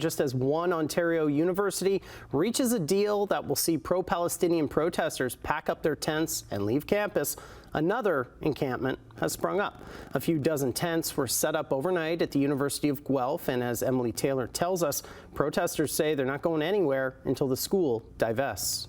Just as one Ontario university reaches a deal that will see pro-Palestinian protesters pack up their tents and leave campus, another encampment has sprung up. A few dozen tents were set up overnight at the University of Guelph, and as Emily Taylor tells us, protesters say they're not going anywhere until the school divests.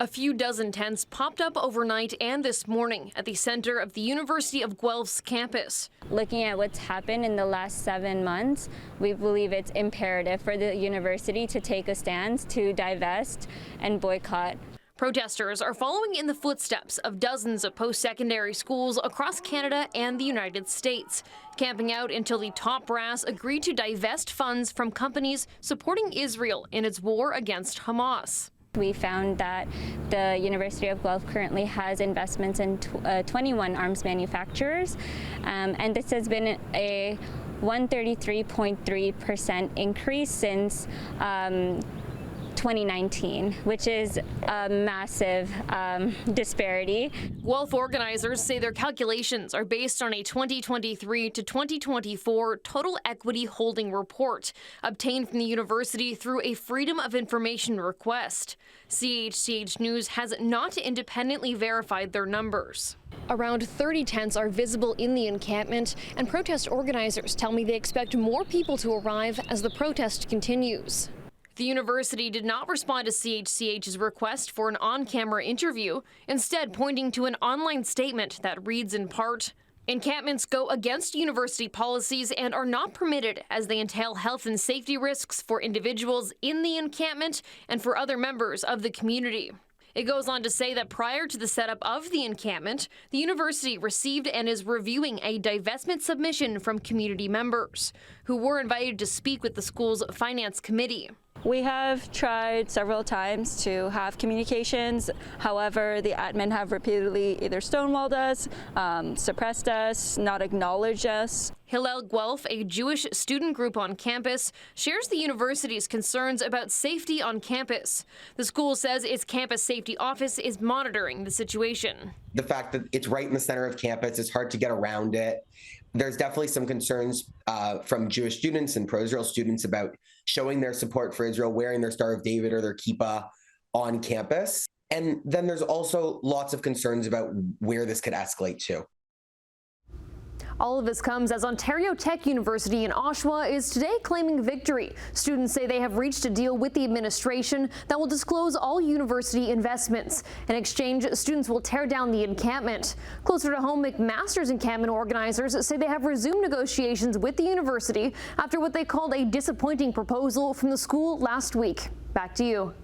A few dozen tents popped up overnight and this morning at the center of the University of Guelph's campus. Looking at what's happened in the last 7 months, we believe it's imperative for the university to take a stand to divest and boycott. Protesters are following in the footsteps of dozens of post-secondary schools across Canada and the United States, camping out until the top brass agreed to divest funds from companies supporting Israel in its war against Hamas. We found that the University of Guelph currently has investments in 21 arms manufacturers, and this has been a 133.3% increase since 2019, which is a massive disparity. Guelph organizers say their calculations are based on a 2023 to 2024 total equity holding report obtained from the university through a Freedom of Information request. CHCH News has not independently verified their numbers. Around 30 tents are visible in the encampment, and protest organizers tell me they expect more people to arrive as the protest continues. The university did not respond to CHCH's request for an on-camera interview, instead pointing to an online statement that reads in part, "Encampments go against university policies and are not permitted as they entail health and safety risks for individuals in the encampment and for other members of the community." It goes on to say that prior to the setup of the encampment, the university received and is reviewing a divestment submission from community members, who were invited to speak with the school's finance committee. We have tried several times to have communications. However, the admin have repeatedly either stonewalled us, suppressed us, not acknowledged us. Hillel Guelph, a Jewish student group on campus, shares the university's concerns about safety on campus. The school says its campus safety office is monitoring the situation. The fact that it's right in the center of campus, it's hard to get around it. There's definitely some concerns from Jewish students and pro-Israel students about showing their support for Israel, wearing their Star of David or their kippah on campus. And then there's also lots of concerns about where this could escalate to. All of this comes as Ontario Tech University in Oshawa is today claiming victory. Students say they have reached a deal with the administration that will disclose all university investments. In exchange, students will tear down the encampment. Closer to home, McMaster's encampment organizers say they have resumed negotiations with the university after what they called a disappointing proposal from the school last week. Back to you.